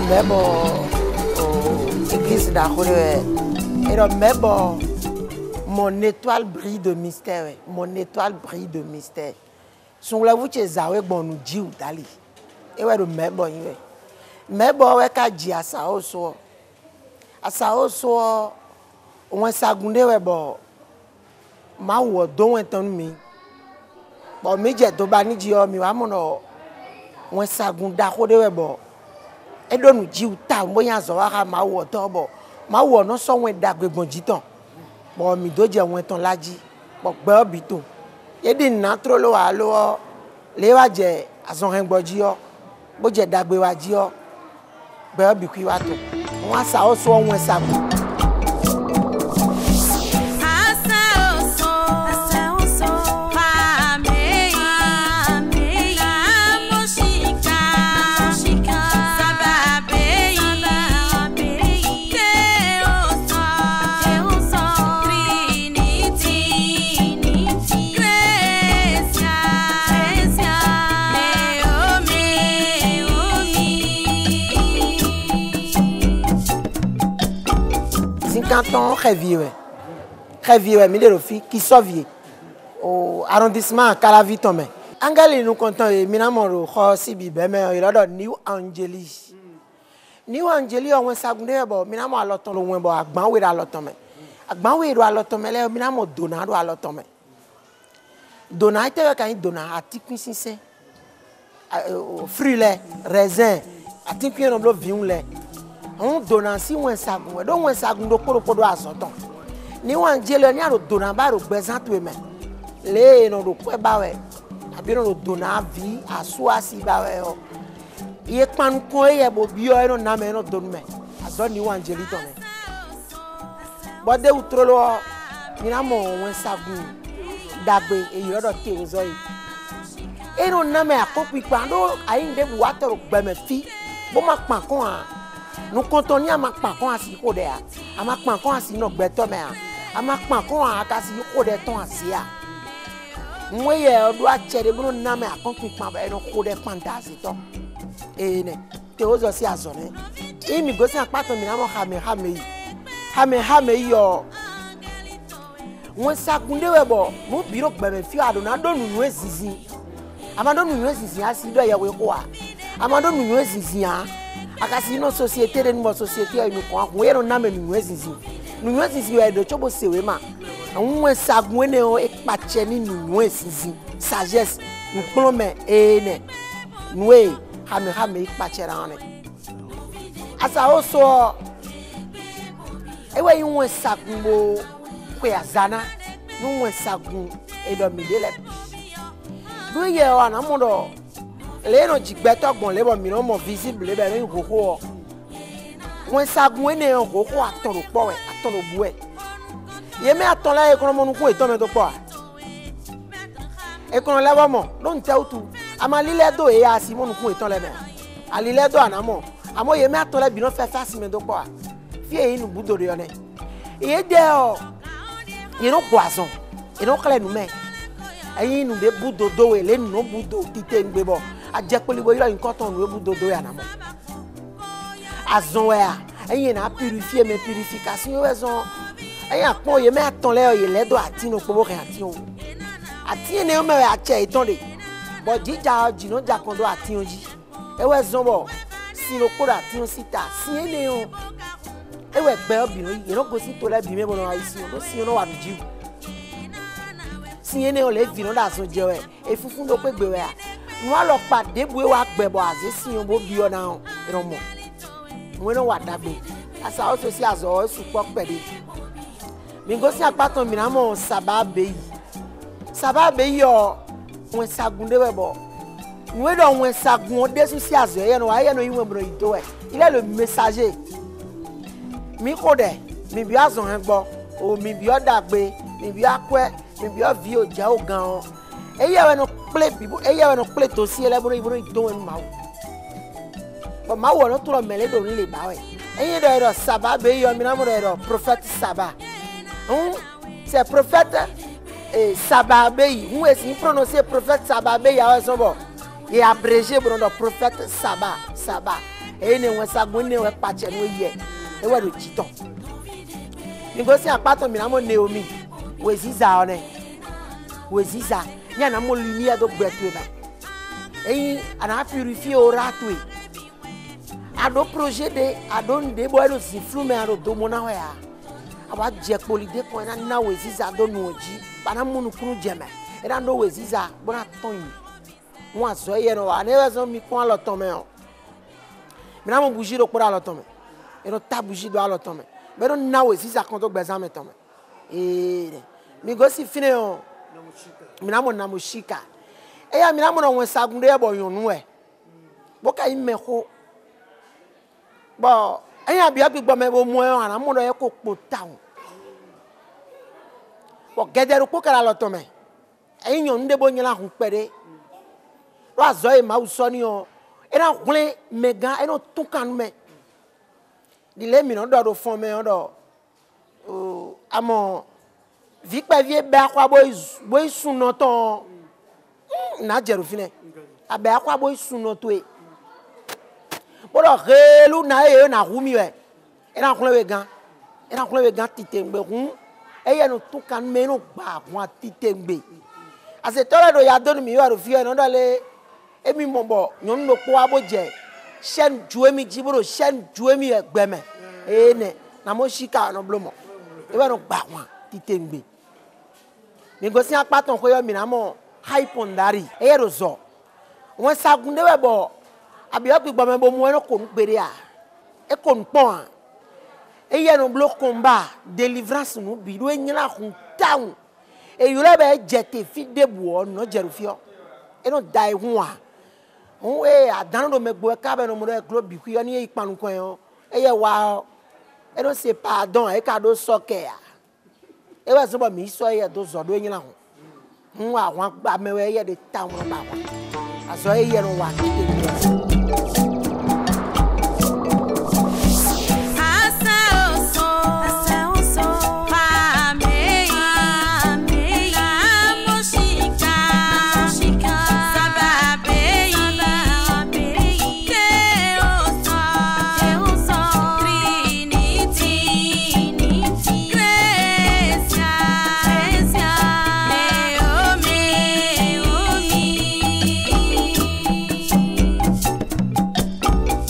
mebo église d'Akhore et le mebo mon étoile brille de mystère, mon étoile brille de mystère. Son la vous zawe bon nous dit ou dali. Et ouais le mebo ywe. Mebo ouais ka di asao so. Asao so on sagunde we bo ma wo don enton mi. Bo mi je to ba ni ji o mi wa mo no won sagunda ko de we bo e do nu ji uta mo yan zo wa ma wo to bo ma wo no so won dagbegbon jitan bo mi do je won ton laji bo gbe obi to ye di na tro lo wa lo le wa je azon hen gboji o bo je dagbe wa ji o gbe obi ku wa to won sa o so won sagun. Canton Révier, Milerofi, qui sauve au arrondissement Calavitomé. Angali nous comptons Minamoro, Sibi, Beme, il a New Angeli. New Angeli, on s'est abonné, Minamo à l'automne, ou à Gbanwe à l'automne. À Gbanwe à l'automne, Minamo Donado à l'automne. Donado était quand il donna à Tiquin, fruits, raisins, à Tiquin, on bloque on donne si on sagoun donc on sagoun do kodo azoton ni wan jele ni aro dona ba ro gbezan to me le no do pe ba we abi no dona vi aso asi ba we o ye pan ko ye bo bi o no na me no don me azo ni wan jele to me bo de utrolo ni na mo won sagoun dagbe e yo do te ozo yi e no na me akopi pa do ayin de bu watoro gbe me fi bo ma pan kon a nous comptons à ma pan asi kode a ma pan asi no gbeto me a ma pan akasi kode ton asi a moye do a chere bu na me akon pan ba no kode fantasy to e ne te ozo si azone e mi go si apato mi na mo hame yo won sagunde we bo mo biro gbe me fi ado na do nu ezizi amado nu ezizi asi do ye we ko a amado nu ezizi a akasi no société de no société ay no ko we no na me nu ezizi we do chobo sewe ma won sagun ne o ipache ni nu ezizi sagesse nu plome ene nuwe hame ipache ra ne asa oso ewe yin won sagun bo kwe azana nu won sagun e do mi de le do ye wa na mo do les gens qui ont bon les bons visibles les bons gros on sagoun ne on gros attend po attend boué ye me attend là e kono mo nku e to me to po e kono la ba mo don te utu amali le do e asi mo nku e to le me ali le do anamo amo ye me attend la bi no fe fast me do po fie yin budo de yone e de o ye no poison e no kle nu me ayin nu de budo do we le no budo tite ngbe bo ajekpoli bo ira nkan ton we budo do ya na mo azon we a eyin na purifier me purification we zon eyin apon ye me aton le do ati no pobo kan ati o ati ne o me a che iton de bo jija jino ja kon do ati o ji e we zon bo si lo ko ati o sita si ene o e we gbe obi no ye no go si to le bi me bo no isi o si o no wa du ji si ene o le vi no da so je we e funfun do pe gbe we a nous allons pas débrouiller wa gbebo azesi on bo bio na romo we no wa dagbe asa o so si azo su po pede mi go si apaton mi na mo sababe yo won sagunde we bo we do won sagun o de su si azo ye no wa ye no yin bro ito e il est le messager mi ko de mi bi azon hen gbo o mi bi o dagbe mi bi akwe mi bi o vi o ja o gan o eye we no play people eye we no play to si ele bro do en mawo but mawo no to lo mele do le ba we eye do saba be yo mi na mo do prophet saba c'est prophète saba be who is prononcer prophète saba be ya so bo e abrégé bro do prophète saba e ne wensagun ne we pache no ye e we do chiton ni go si apato mi na mo ne omi we ziza one we ziza nya na mo lumière do gbetu ba e ana purifier ora tu ado projet de ado nde bo ero si flume ado do mo na ho ya aba je polide ko na we ziza do no ji bana munu kunu jeme era ndo we ziza bona ton mo aso ye no ane we so mi kon lo ton me o mi na mo bougie do por lo ton me e no ta bougie do lo ton me me no na we ziza kon to gbeza me ton me mi go si fine o mi na mo na mo shika e ya mi na mo no won sagunde e bo yonu e bo ka ime ho bo eyan bi agbo me bo mu e ana mo do e ko po taun bo gederu ko kara lo ton me eyan nde bo nyila hun pere lo azo e ma uso ni o era hule mega e no tukan me dile mi no do fon me do amo vi pa vie be akwa boy suno ton na jeru fine abe akwa boy suno to e bodo helu na e na humi we era hule we gan titembe hun e ye no tukan me no gba hun titembe ase tore do ya do mi yo ro fi e no dole emi mombo nyon no po aboje shen juemi jiboro shen juemi egbeme ne na mo shika no blomo e wa no gba wan titembe mi go si apaton ko yo mi na mo hypondari e ro zo won sagunde we bo abi o gbigbo me bo mu eno ko npere a e ko npon e ye no blo combat délivrance no bi do enyira hun town e yule be jete fi debu no jerufio e no dai hu a on e adan do me gbo ka be no mo do club bi ku yo ni ipanu kon yo e ye wa e no se pardon e ka do soke a e wa so ba mi so ye do zo do enyira hu wa wan gba mewe ye de town no ba wa aso e ye no wa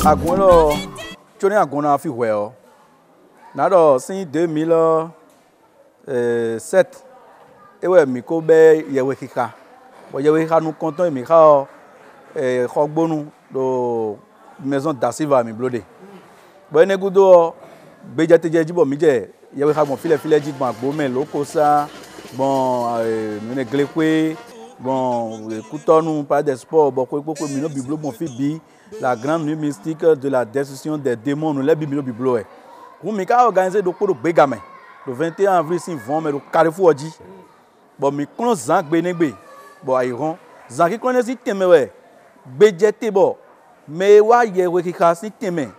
agun lo choni agun na fi hwe o na do sin 2007 ewe mi ko be yewe kika bo yewe kika nu konton mi ka khogbonu do maison d'Asiva mi blode bo ene gudo beje teje jibo mi je yewe ka mo file ji gbon agbo me loko sa bon mi ne glepe bon Coutonu pas des sports bon ko mi no biblo bon fi bi la grande nuit mystique de la destruction des démons nous les biblo e vous mi ka organiser do ko begame le 21 avril si vont mais le carrefour oji bon mi kon zan gbe negbe bon ayiron zan ki kon si teme we gbejete bo me wa yewe kika si teme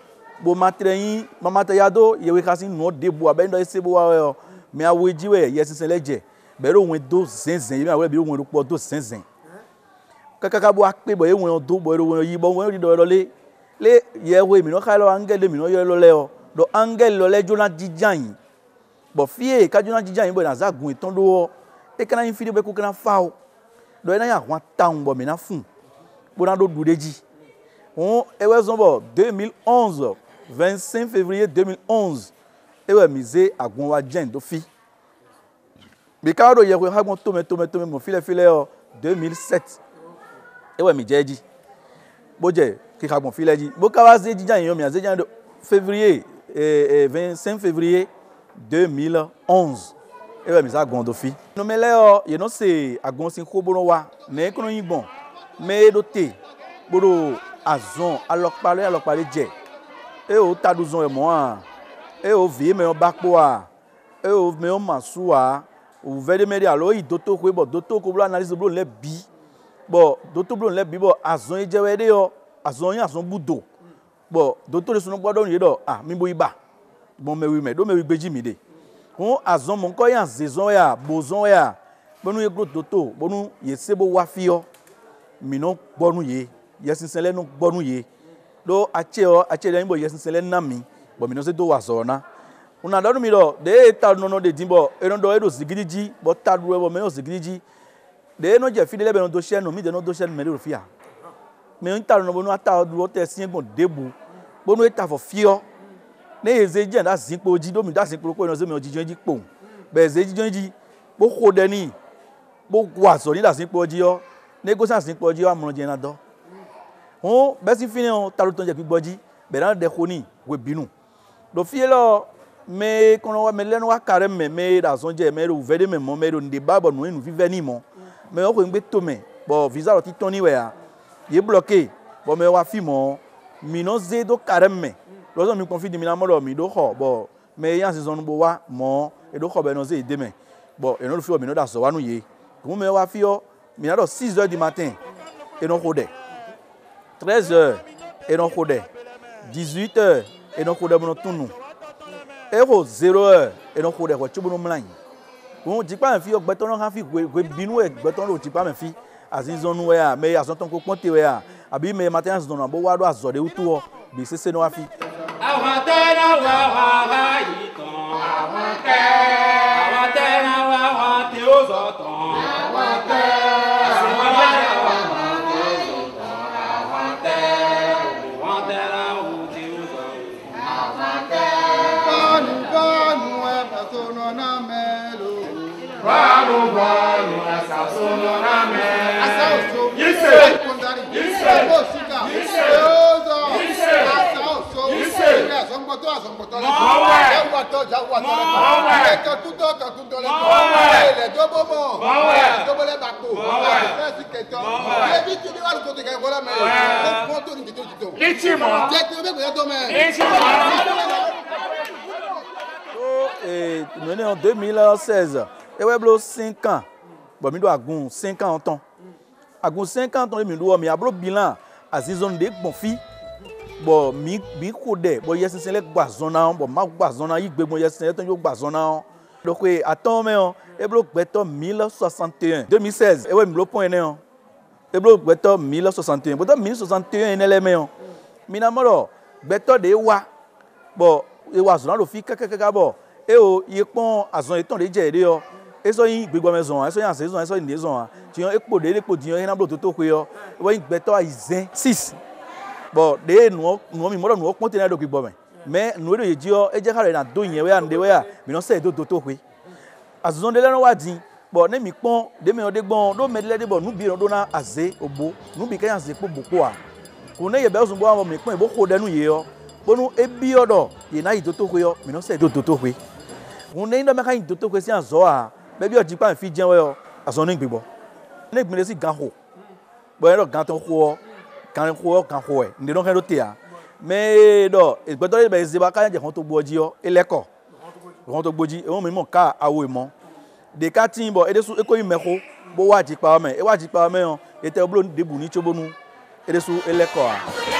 bo matreyin mama tayado yewe ka si no debo abendo esebo wa me aweji we yesin leje bero won do zenzen me awe bi won ro do zenzen kaka bo akpe bo ewon do bo ero won yi bo won ri do le yewe mi no ka lo angel mi no yo lo le o do angel lo le jona jijan bo fie ka jona jijan bo na zagun iton do e kana yin fide be ko kana fa o do na ya wan town bo mi na fun bo na do dudeji on ewe zon bo 2011 25 février 2011 ewe mize agun wa jen do fi bi ka do yewe ha gon tome mo file o 2007 ewe mi jeji boje ki ka gon file ji bo ka wa ze jijan yo mi ze jan do février 25 février 2011 ewe mi za gon do fi no mele o you know say agon sin ko bono wa ne kono yin bon me do te bodo azon alokpale je e o taduzon e mo an e o vie me o bakpo a e o me o masu a o vede me alo i doto ko bo doto ko blo analyse blo le bi bo doto blo le bi bo azon je we de yo azon yin azon budo bo doto le sunu gbodo ni do mi bo iba bon me wi me do me wi gbeji mi de on azon mon ko yan zezon ya bozon ya bonu ye gro doto bonu ye sebo wa fi yo mi no gbonu ye yesin sele no gbonu ye do ache de imbo yesensele nami bo mi no se do wazona una do mi do de ta no de dimbo e no do e do sigidiji bo ta do e bo me o sigidiji de no je fidele be no do share no mi de no do share me do fia me on ta no bo no ata do te sin gon debu bo no eta for fio ne ezeji na zinpo ji do mi da zinpo ko no se me ojijo ji po be ezeji ji bo ko de ni bo wazo ni da zinpo ji yo ne go san zinpo ji yo amro je na do on be si fini on ta lo ton je gbigboji be na de ko ni we binu do fie lo me kono wa me lenu wa kare me da son je me ro vede me mo me ro nde babo no enu vive ni mo me o ko ngbe to me bo visa lo ti ton ni we ya ye bloqué bo me wa fi mo mi no ze do kare me lo so mi confide mi na mo lo mi do ho bo me yan se zonu bo wa mo e do ho be no ze de me bo e no lo fi o mi no da so wa nu ye ko me wa fi o mi na do 6h du matin e no ko de 13h et non codé 18h et non codé bon tout nous euro 0h et non codé ko chubu no mlan ko ji pa fi ogbeton no ha fi gbe binu egbeton lo ji pa me fi azizonu we a me azon ton ko ponte we a abi me matin azon no bo wa do azode utu o bi sese no wa fi awon te na wa itan awon te na wa te o zo tan awon te Banu asasono na me asaso yise kondari yise bosika ozo asaso yise asompoto le tuto le dobo le bako c'est keto le bitu ni walu kote ka gola me le ponto ni tito litimo je ko be ko to me et nous sommes en 2016 et ouais blo 5 ans bon mi do agun 50 ans agun 50 ans mi do mi ablo bilan azizon de bon fi bon mi ko de bon yesin le gba zona bon ma gba zona yi gbe bon yesin ton yo gba zona donc attends mais e blo gbeto 1061 2016 et ouais mi blo point ne e blo gbeto 1061 bon 1061 ne le me mi na mo gbeto de wa bon e wa zona lo fi kaka bo e o ye pon azon eton de je de yo eso yin gbegbo mezon eso yan sezon eso ni zon ti yon epo de lepo di yon na blo to pe yo wo yin gbeto aizen 6 bo de nu mi mo nu ponte na do gbegbo me nu do ye ji yo e je ka re na do yen we ande we ya mi no se do to pe azon de lenu wa din bo ne mi pon de mi o de gbon do medle de bo nu bi ron do na aze obo nu bi kan yan se po boko a ko ne ye be osun bo awon mi pon e bo ko de nu ye yo bonu ebi odo ye na yi to pe yo mi no se do to pe won ne ndo me kan yi to pe si an zo a bebi o ji pa fi jen we o aso ni gbegbo ne gbin le si gan ho bo e ro gan ton ho kan ho e ndi don kan do te a me do egbedo le be ze ba ka je kon to gboji o eleko kon to gboji e won mi mo ka awo imo de ka tin bo e de su e ko yi meko bo wa ji pa me e wa ji pa me o e te oblo debu ni chobonu e de su eleko a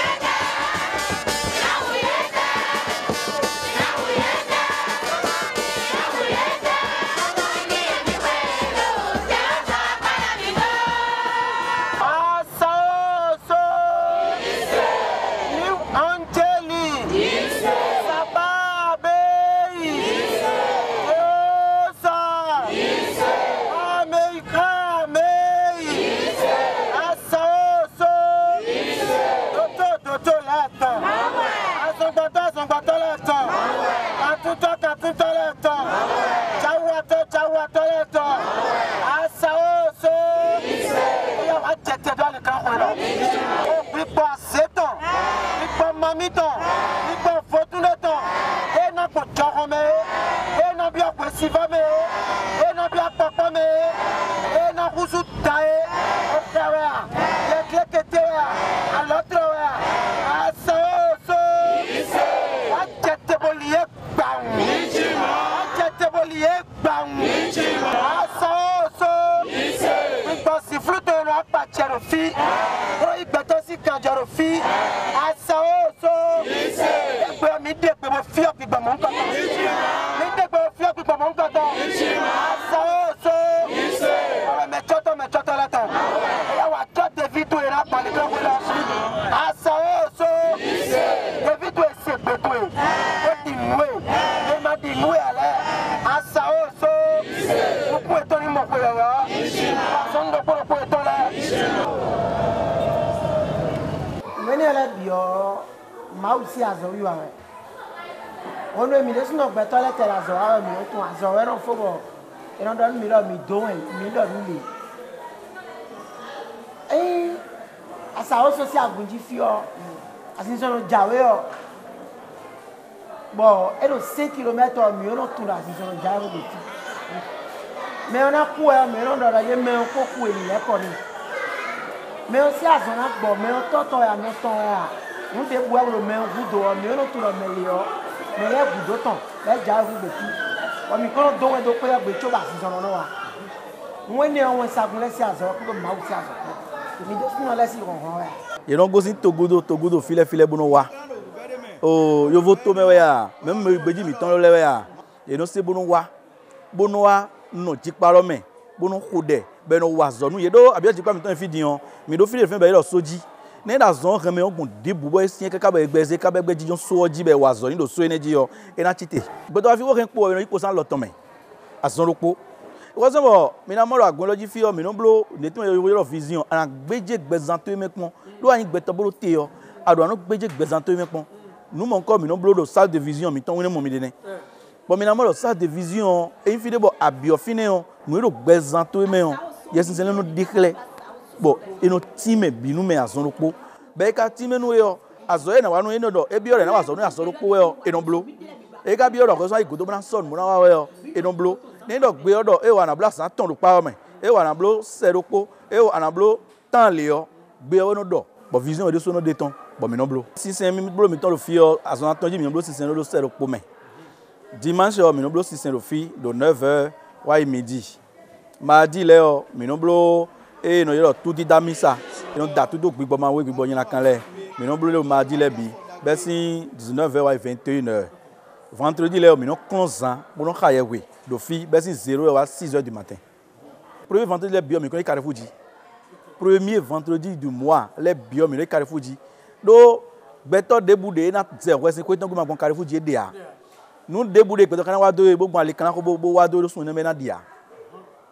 mau si azo yu awe ono mi de suno gbe toilet la azo awe mi o tun azo we no fo bo e no don mi lo mi do mi lo mi le asa o so si agunji fi o asin so no jawe o bo e do 5 km mi o no tun asin so no jawe do ti me ona ku e me no do da ye me ko ku e ni e ko ni me o si azo na gbo me o toto ya no ton ya un de bu awro me gudo me no tun lo me le o me ye gudo ton le jawe do ti o mi ko do we do pe ya gbe cho ba asin so no wa won ni won sagun le si azo ko ma u si azo mi de suno le si ron you don't go see Togodo file bono wa oh yo voto me ya même me beji mi ton le ya you don't see bono wa no jiparo me bono khode be no wa zonu ye do abi jipa mi ton fi dion mi do file be lo soji ne da zon reme ogun de bubo esin keka be gbeze ka be gbeji jon so oji be wa zoni do so energy yo e na chite but wa fi wo ken po e ipo san lo ton me azon ropo because mo mi na moro agnology fi o mi no blo ne tun yo vision ana gbeje gbezanto mekpon do ayin gbeto bolo te yo ado anu gbeje gbezanto mekpon nu mo nko mi no blo do salle de vision mi ton woni mo mi de ne but mi na moro salle de vision e fi de bo abi ofine yo nu ro gbezanto me yo yesin se no declare bo eno time binu me azon ropo be ka time nu yo azo e na wa nu eno do e bi ore na wa zo nu azon ropo yo eno blo e ka bi ore ko so igodo bra son mo na wa yo eno blo ni do gbe odo e wa na bla san ton ro pa o me e wa na blo seropo e wa na blo tan le yo gbe o no do but vision e de so no de ton but mi no blo sisen mi blo mi ton ro fi o azon atonji mi no blo sisen ro seropo me dimanche o mi no blo sisen ro fi do 9h wa midi mardi le o mi no blo e no yo tout di damisa e no da tout do gbigbo ma we gbigbo yin la kan le mi no blo le mardi le bi be sin 19h wa 21h vendredi le o mi no clonzan bo no khaye we do fi be si 0h à 6h du matin. Premier vendredi les bio mi ko Carrefour di. Premier vendredi du mois les bio mi Carrefour di. Do beto deboude na 0 se ko tan go ma bon Carrefour di de a. Nu deboude ko kan wa do gbogbo ale kan ko bo wa do sun na dia.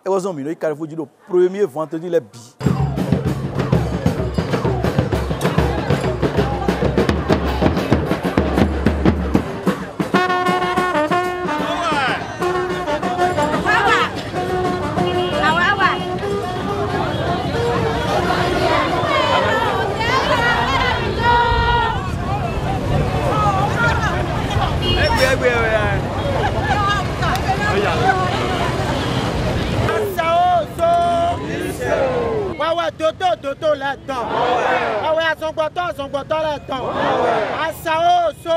E wo zo mi Carrefour di do premier vendredi les bi. Toto là-dedans. Ah ouais, azongboto là-dedans. Asao so.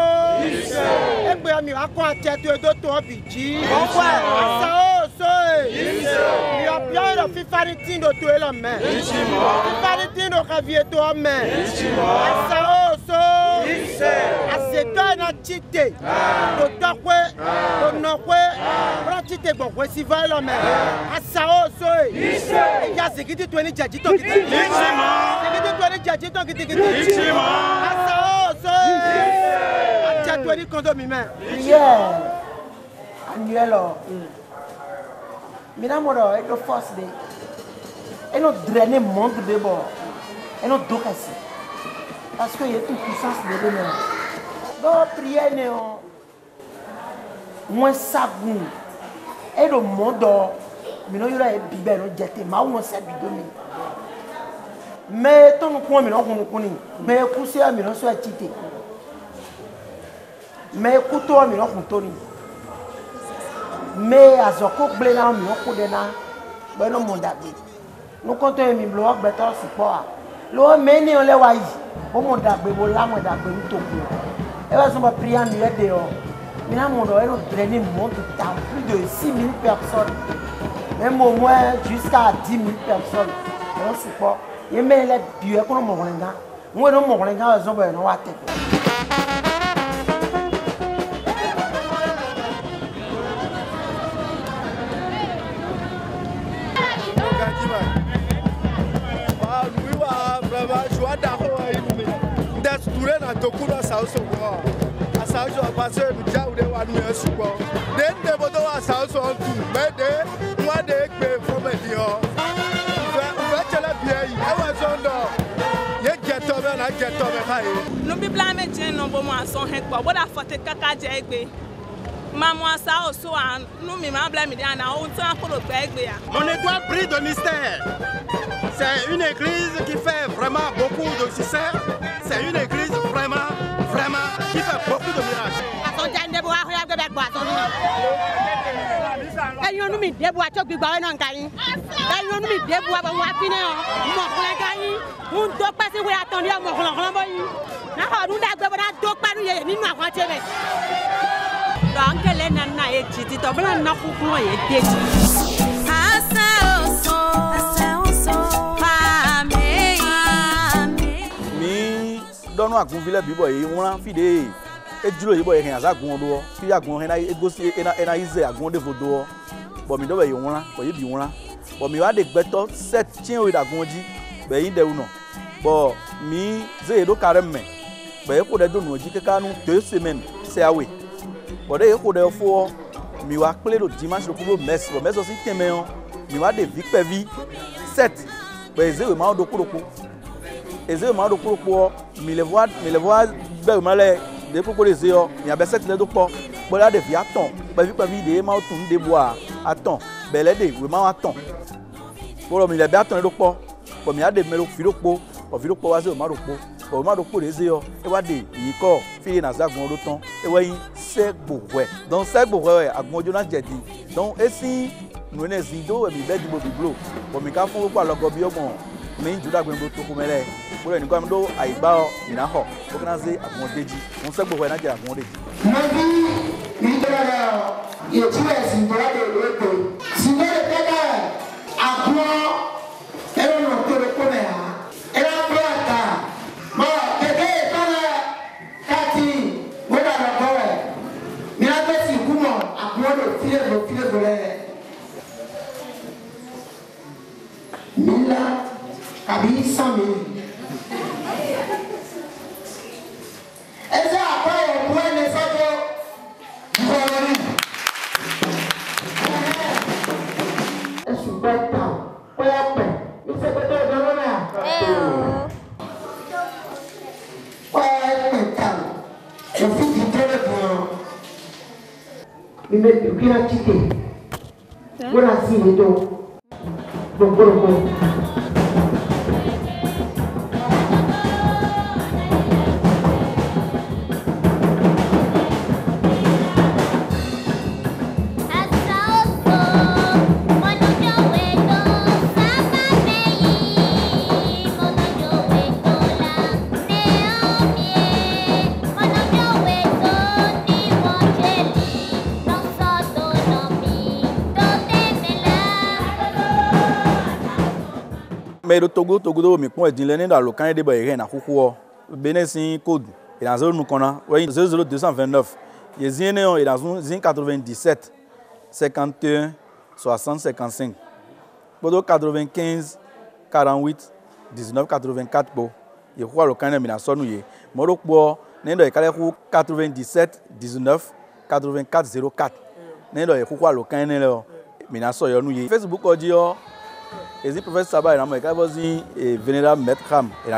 Egbe mi wa ko ateto edoto obiji. Asao so. Mi a bien lo fifaritin do to elo me. Fifaritin do kavie to me. Asao so. Aseto na chite. Do tokwe, do nokwe. Bra chite gbogbo si va elo me. Asao so. Ya zikiti 20 jaji to kiti. Parce qu'il y a toute puissance de l'homme. Donc, prier, moins sabou. Et le monde, mais non, il y a des bibères, il y a des mais ton point, mais écoutez, mais non, soit tité. Mais écoutez, mais non, Tony. Mais à Zoko Bléna, mais non, Kodena, ben non, mon David. Nous comptons un bloc, mais ton support. L'eau, mais on les voit. Bon, mon David, bon, là, mon David, nous tombons. Et là, on va prier en nuit dehors. Mais là, mon David, nous drainons le monde, plus de 6 000 personnes. Même au moins jusqu'à 10 000 personnes. Et on support. Il met les biens qu'on a mangé. Moi, non, mangé, ils ont besoin de nous attaquer. Get Nous bibla me djin no bo mo ason he po bo da fote kaka je egbe. Maman ça aussi nous mi ma bla mi dia na o tan ko do pe egbe ya. On est doit pris de mystère. C'est une église qui fait vraiment beaucoup de succès. C'est une église vraiment qui fait beaucoup de miracles. Don't know village people wọ́n fi de ejúlò yìí bọ̀ yẹn àzá gun ọdún ọ fi àgun ẹ̀ná egosi ẹ̀ná ìzẹ̀ àgun ọdún fòdó ọ bọ̀ mi dọ́bẹ̀ yìí wọ́n bọ̀ yìí bí wọ́n bọ̀ mi wá de gbẹ́tọ́ set tiẹ̀ wò ìdàgun ọjí bẹ̀ yìí dẹ̀ wùnà bọ̀ mi zẹ̀ yìí ló kárẹ̀ mẹ̀ bẹ̀ yìí kò dẹ̀ dùn ọjí kíkà nù tó sèmẹ́n sẹ́ àwẹ̀ bọ̀ dẹ̀ yìí kò dẹ̀ fọ́ mi wá kplé do dimanche ló kúrò mẹ́sì bọ̀ mẹ́sì ọ̀sìn tẹ̀mẹ̀ ọ mi wá de vi pẹ̀ vi set bẹ̀ yìí zẹ̀ yìí máa ń do kúròkó ezé ma do kúròkó mi le voir bẹ́ẹ̀ ma lẹ̀ de kúròkó de zé ọ mi abẹ́ set lẹ́ do kpọ́ bọ́lá de vi atọ̀n pẹ̀vi de ma tún de boa atọ̀n bẹ̀lẹ́ de wè ma atọ̀n bọ́lá mi lẹ̀ bẹ́ atọ̀n lẹ́ do kpọ́ bọ̀ mi ade mẹ́lò fi do kpó ọ̀ fi do kpọ́ wá zé o ma do kpó ọ̀ ma do kpó de zé ọ e wá de yìí kọ́ fi yé nàzá gun ọdún tán e wá yín sẹ́ gbòwẹ̀ donc sẹ́ gbòwẹ̀ agun ọjọ́ náà jẹ̀dí donc esi nu ene zi do mi bẹ́ dìbò bìblo bọ̀ mi ká fún gbogbo àlọ́gọ́ bí ọgbọ̀n mi juda gbẹ̀ngbò tó kó mẹ́lẹ̀ bóyá ẹnì kan do àyígbá ọ ìná họ ó kí náà ṣe àgùn ọdẹjì òun sẹ́gbọ̀ wẹ̀ náà jẹ́ àgùn ọdẹjì. Mọ̀bí ìjọba yẹtí ẹ̀sìn ìjọba lè lè pè. Sìnbẹ́ lè tẹ́lẹ̀ àgùn ẹ̀rọ nà tó lè kó mẹ́ra. Ẹ̀rọ kúrò àtà mọ̀ kẹ̀kẹ́ ìtọ́lẹ̀ káàtì wẹ́dà lọ́kọ́ rẹ̀. Mi á bẹ́ sí ìkú mọ̀ àgùn ọ̀dọ̀ fílẹ̀ bò lẹ̀. Mi ńlá àbí sàmì. Ẹsẹ̀ àpá ọ̀pọ̀ ẹni sọ́jọ́ bọ̀ọ̀rì. Ẹ̀sùn bẹ́ẹ̀ta pẹ́ẹ́pẹ́ ìṣẹ́pẹ́tẹ́ ìdánwò náà. Pẹ́ẹ́pẹ́ta òfin ti tẹ́lẹ̀ gan-an. Ìmẹ̀ ìdúkìá títè wọ́n á sí ìwé tó gbogbogbò. Mais le Togo do mi pon edin leni da lo kan de ba ire na kuku Benin sin code et dans zone nous connait 00229 yezine et dans zin 97 51 60 55 bodo 95 48 19 84 bo ye kwa lo kan mi na so nu ye mo ro po ne do e kale ku 97 19 84 04 ne do e ku kwa lo kan ne le mi na so yo nu ye Facebook oji o Ezi professeur Saba, il y a un vénérable maître Kham, et